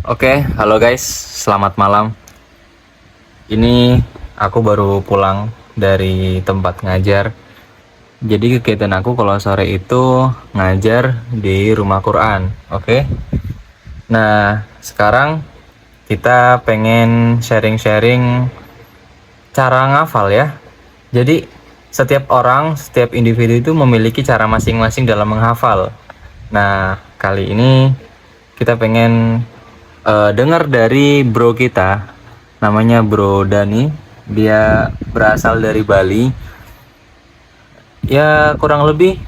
Oke, halo guys, selamat malam. Ini aku baru pulang dari tempat ngajar. Jadi kegiatan aku kalau sore itu ngajar di rumah Quran. Oke. Nah, sekarang kita pengen sharing-sharing cara ngafal ya. Jadi setiap orang, setiap individu itu memiliki cara masing-masing dalam menghafal. Nah, kali ini kita pengen dengar dari bro kita, namanya Bro Dani. Dia berasal dari Bali. Ya kurang lebih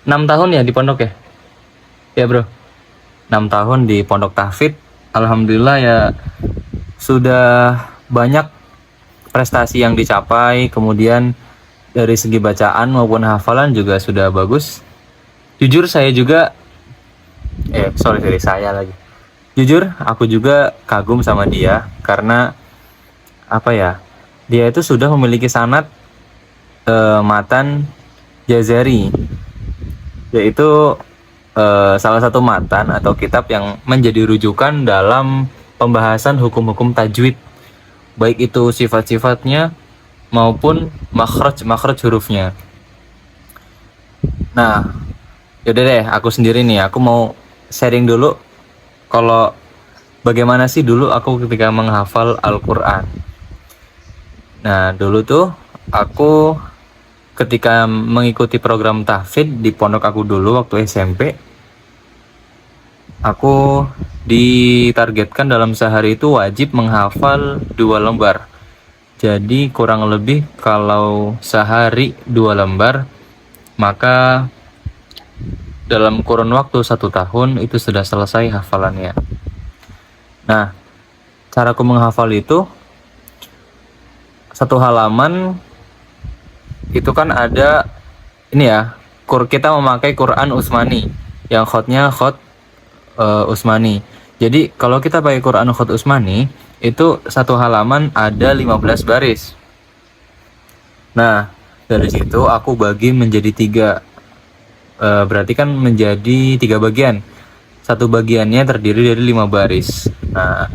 6 tahun ya di pondok ya. Ya bro, 6 tahun di pondok tahfidz. Alhamdulillah ya, sudah banyak prestasi yang dicapai. Kemudian dari segi bacaan maupun hafalan juga sudah bagus. Jujur saya juga saya lagi. Jujur aku juga kagum sama dia karena apa ya? Dia itu sudah memiliki sanad matan Jazari, yaitu salah satu matan atau kitab yang menjadi rujukan dalam pembahasan hukum-hukum tajwid, baik itu sifat-sifatnya maupun makhraj hurufnya. Nah, yaudah deh, aku sendiri nih, aku mau sharing dulu kalau bagaimana sih dulu aku ketika menghafal Al-Quran. Nah, dulu tuh aku ketika mengikuti program tahfidz di pondok aku dulu waktu SMP, aku ditargetkan dalam sehari itu wajib menghafal 2 lembar. Jadi kurang lebih kalau sehari 2 lembar, maka dalam kurun waktu 1 tahun itu sudah selesai hafalannya. Nah, caraku menghafal itu, satu halaman itu kan ada ini ya, kita memakai Quran Utsmani yang khotnya khot Utsmani. Jadi kalau kita pakai Quran khot Utsmani itu satu halaman ada 15 baris. Nah, dari situ aku bagi menjadi 3. Berarti kan menjadi 3 bagian. Satu bagiannya terdiri dari 5 baris. Nah,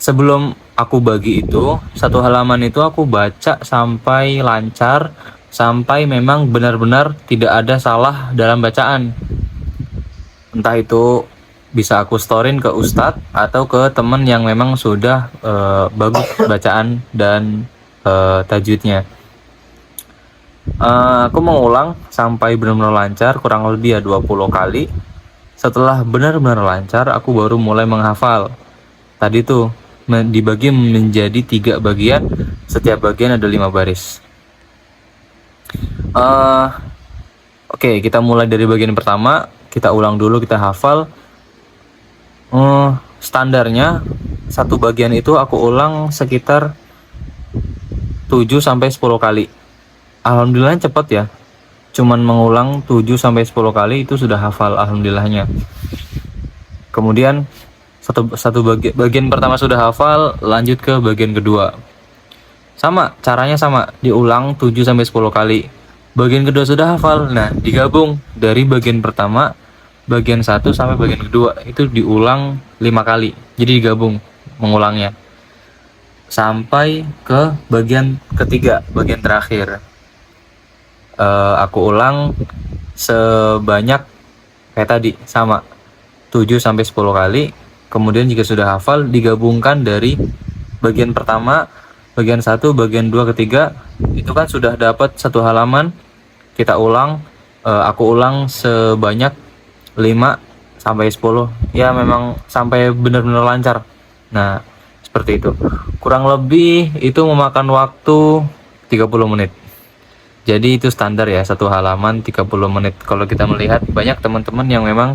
sebelum aku bagi itu, satu halaman itu aku baca sampai lancar, sampai memang benar-benar tidak ada salah dalam bacaan. Entah itu bisa aku storin ke ustadz atau ke temen yang memang sudah bagus bacaan dan tajwidnya. Aku mengulang sampai benar-benar lancar, kurang lebih ya 20 kali. Setelah benar-benar lancar, aku baru mulai menghafal. Tadi tuh dibagi menjadi 3 bagian, setiap bagian ada 5 baris. Oke, kita mulai dari bagian pertama, kita ulang dulu, kita hafal. Standarnya satu bagian itu aku ulang sekitar 7-10 kali. Alhamdulillah cepat ya, cuman mengulang 7-10 kali itu sudah hafal, alhamdulillahnya. Kemudian bagian pertama sudah hafal, lanjut ke bagian kedua. Sama, caranya sama, diulang 7-10 kali. Bagian kedua sudah hafal, nah digabung dari bagian pertama, bagian 1 sampai bagian kedua itu diulang 5 kali. Jadi digabung mengulangnya sampai ke bagian ketiga, bagian terakhir. Aku ulang sebanyak kayak tadi, sama 7-10 kali. Kemudian jika sudah hafal, digabungkan dari bagian pertama, bagian 1, bagian 2, ketiga. Itu kan sudah dapat satu halaman. Kita ulang, aku ulang sebanyak 5-10. Ya memang sampai benar-benar lancar. Nah, seperti itu. Kurang lebih itu memakan waktu 30 menit. Jadi itu standar ya, satu halaman 30 menit. Kalau kita melihat banyak teman-teman yang memang,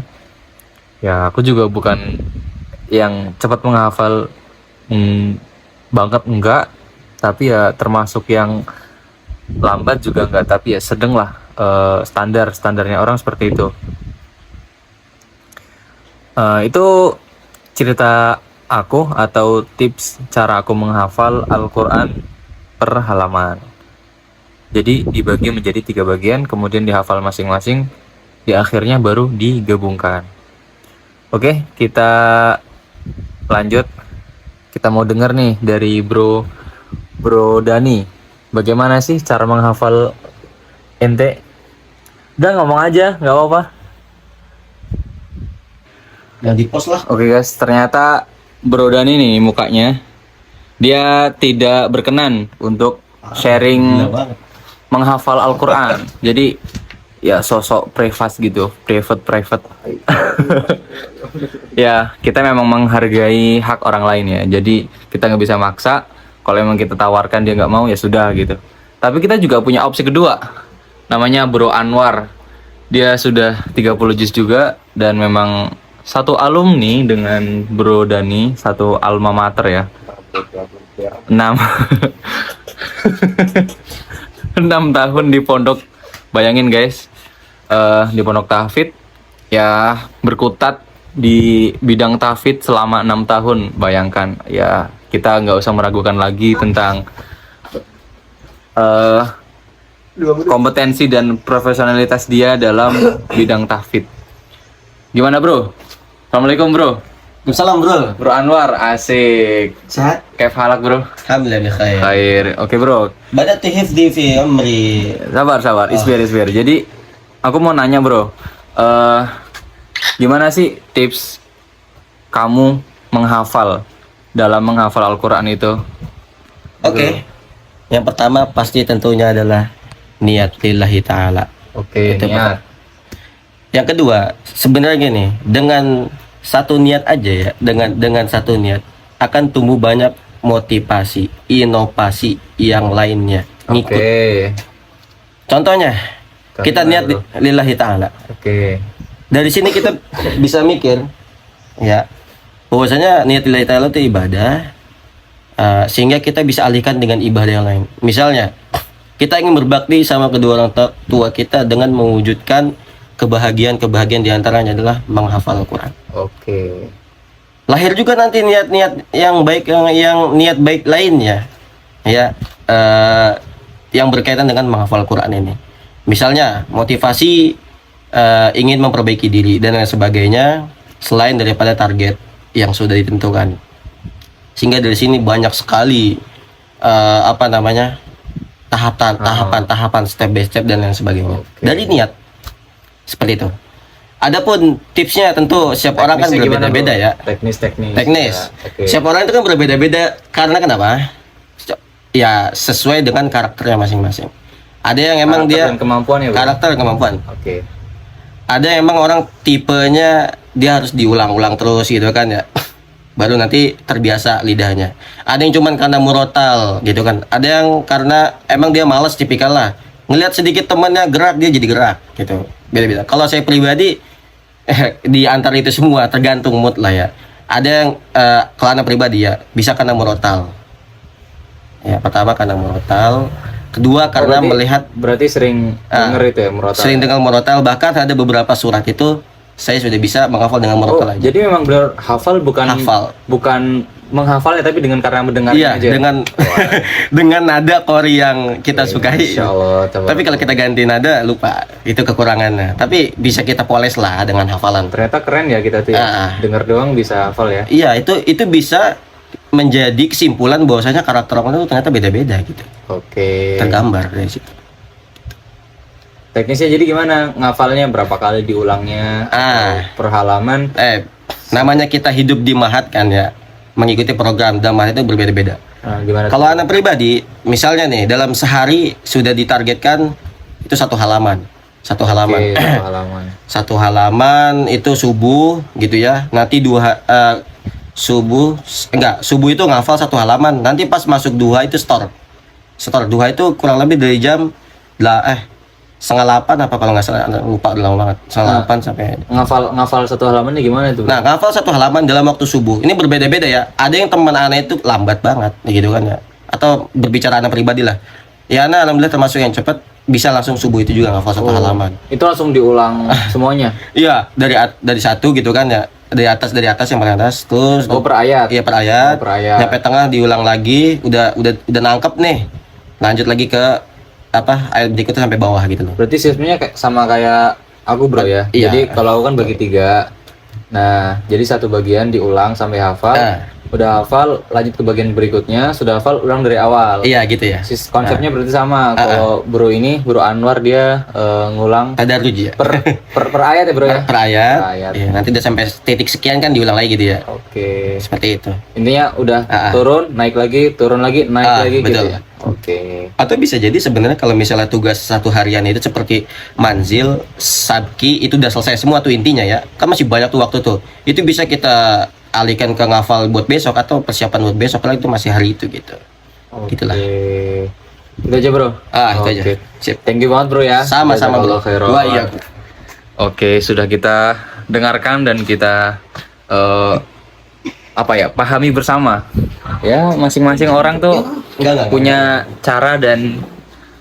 ya aku juga bukan yang cepat menghafal banget, enggak, tapi ya termasuk yang lambat juga enggak, tapi ya sedang lah. Standarnya orang seperti itu. Itu cerita aku atau tips cara aku menghafal Al-Quran per halaman. Jadi dibagi menjadi 3 bagian, kemudian dihafal masing-masing, di akhirnya baru digabungkan. Oke, kita lanjut. Kita mau denger nih dari Bro Dani. Bagaimana sih cara menghafal ente? Udah ngomong aja, nggak apa-apa. Yang di post lah. Oke guys, ternyata Bro Dani nih mukanya. Dia tidak berkenan untuk sharing Gila banget. menghafal Al-Quran. Jadi ya sosok private gitu, private. Ya kita memang menghargai hak orang lain ya. Jadi kita nggak bisa maksa. Kalau emang kita tawarkan dia nggak mau ya sudah gitu. Tapi kita juga punya opsi kedua. Namanya Bro Anwar. Dia sudah 30 juz juga dan memang satu alumni dengan Bro Dani, satu alma mater ya. 6 6 tahun di pondok. Bayangin guys, di pondok tahfidz ya, berkutat di bidang tahfidz selama 6 tahun. Bayangkan ya, kita nggak usah meragukan lagi tentang kompetensi dan profesionalitas dia dalam bidang tahfidz. Gimana bro? Assalamualaikum bro. Salam bro. Bro Anwar, asik. Sehat? Kayak halak bro. Alhamdulillah khair. Khair. Oke bro. Badat hifdi fi amri. Sabar. Isbir. Jadi aku mau nanya bro. Gimana sih tips kamu dalam menghafal Al-Quran itu? Oke. Yang pertama pasti tentunya adalah niat lillahi ta'ala. Oke, Itu niat. Yang kedua, sebenarnya nih, dengan satu niat aja ya, dengan satu niat akan tumbuh banyak motivasi, inovasi yang lainnya ngikut. Oke. Contohnya, kita Gimana, niat bro? lillahi ta'ala. Oke. Dari sini kita bisa mikir ya, bahwasanya niat lillahi ta'ala itu ibadah, sehingga kita bisa alihkan dengan ibadah yang lain. Misalnya, kita ingin berbakti sama kedua orang tua kita dengan mewujudkan kebahagiaan diantaranya adalah menghafal Al-Quran. Oke. Lahir juga nanti niat-niat yang baik, yang niat baik lainnya ya, yang berkaitan dengan menghafal Al-Quran ini. Misalnya motivasi ingin memperbaiki diri dan lain sebagainya, selain daripada target yang sudah ditentukan. Sehingga dari sini banyak sekali tahapan step by step dan lain sebagainya. Oke. Dari niat seperti itu. Adapun tipsnya tentu setiap orang kan Teknisnya gimana, berbeda-beda bro? ya. Teknis. Teknis. Ya, oke. Setiap orang itu kan berbeda-beda karena kenapa? Ya sesuai dengan karakternya masing-masing. Ada yang emang Karakter dia dan kemampuan ya bro? karakter dan kemampuan. Oke. Ada yang emang orang tipenya dia harus diulang-ulang terus gitu kan ya. Baru nanti terbiasa lidahnya. Ada yang cuman karena murotal gitu kan. Ada yang karena emang dia malas tipikal lah. Ngelihat sedikit temannya gerak dia jadi gerak gitu. Beda-beda. Kalau saya pribadi di antara itu semua tergantung mood lah ya. Ada yang kelana pribadi ya bisa karena murotal. Ya pertama karena murotal. Kedua karena berarti sering denger itu ya murotal. sering dengan murotal, bahkan ada beberapa surat itu saya sudah bisa menghafal dengan murotal aja. Jadi memang benar hafal bukan menghafalnya tapi dengan karena mendengarnya Iya, aja. dengan dengan nada kori yang kita sukai. Insya Allah. Tapi kalau kita ganti nada lupa, itu kekurangannya. Tapi bisa kita poles lah dengan hafalan. Ternyata keren ya kita tuh ya. Dengar doang bisa hafal ya. Iya, itu bisa menjadi kesimpulan bahwasanya karakter orang itu ternyata beda-beda gitu. Oke. Tergambar dari situ. Teknisnya jadi gimana? Ngafalnya berapa kali diulangnya? Per halaman? Namanya kita hidup di Mahat kan ya, mengikuti program dan Mahat itu berbeda-beda. Nah, gimana? Kalau anak pribadi, misalnya nih dalam sehari sudah ditargetkan itu satu halaman. Satu halaman. Oke, satu halaman. Satu halaman itu subuh gitu ya. Nanti subuh itu ngafal satu halaman. Nanti pas masuk duha itu store duha itu kurang lebih dari jam 7:30 apa kalau nggak salah, lupa udah lama banget. 7:30 sampai ngafal satu halaman ini gimana tuh? Nah, ngafal satu halaman dalam waktu subuh ini berbeda-beda ya. Ada yang teman anak itu lambat banget gitu kan ya, atau berbicara anak pribadi lah ya. Anak alhamdulillah termasuk yang cepat, bisa langsung subuh itu juga ngafal satu halaman. Itu langsung diulang semuanya? Iya, dari satu gitu kan ya, dari atas yang paling atas terus per ayat. Iya, per ayat. Sampai tengah diulang lagi, udah nangkep nih, lanjut lagi ke ayat berikutnya sampai bawah gitu loh. Berarti sistemnya kayak sama kayak aku bro ya. Iya. Jadi kalau aku kan bagi 3. Nah, jadi satu bagian diulang sampai hafal. Ah. Udah hafal, lanjut ke bagian berikutnya. Sudah hafal, ulang dari awal. Iya gitu ya. Konsepnya berarti sama. Kalau Bro Anwar dia ngulang Tadarruj ya. per ayat ya bro ya. Per ayat. Per ayat. Iya, nanti udah sampai titik sekian kan diulang lagi gitu ya. Oke. Seperti itu. Intinya udah turun, naik lagi, turun lagi, naik lagi betul. gitu ya. Oke. Atau bisa jadi sebenarnya kalau misalnya tugas satu harian itu seperti manzil, sabki itu udah selesai semua tuh intinya ya. Kan masih banyak tuh waktu tuh. Itu bisa kita alihkan ke ngafal buat besok atau persiapan buat besok, kalau itu masih hari itu gitu. Gitulah. Itu aja bro. Itu aja. Sip. Thank you banget bro ya. Sama-sama bro. Jazakallah khairan. Wah, iya. Oke, sudah kita dengarkan dan kita pahami bersama. Ya, masing-masing orang tuh punya cara dan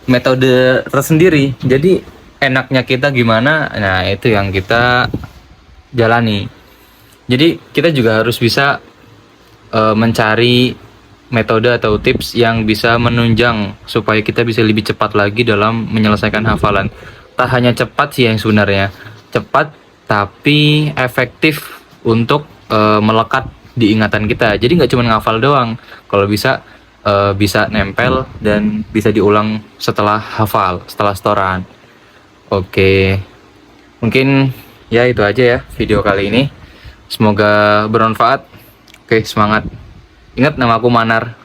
metode tersendiri. Jadi enaknya kita gimana? Nah, itu yang kita jalani. Jadi kita juga harus bisa mencari metode atau tips yang bisa menunjang supaya kita bisa lebih cepat lagi dalam menyelesaikan hafalan. Tak hanya cepat sih yang sebenarnya, cepat tapi efektif untuk melekat di ingatan kita. Jadi nggak cuma ngafal doang, kalau bisa bisa nempel dan bisa diulang setelah hafal, setelah setoran. Oke, mungkin ya itu aja ya video kali ini. Semoga bermanfaat. Oke, semangat. Ingat, nama aku Manar.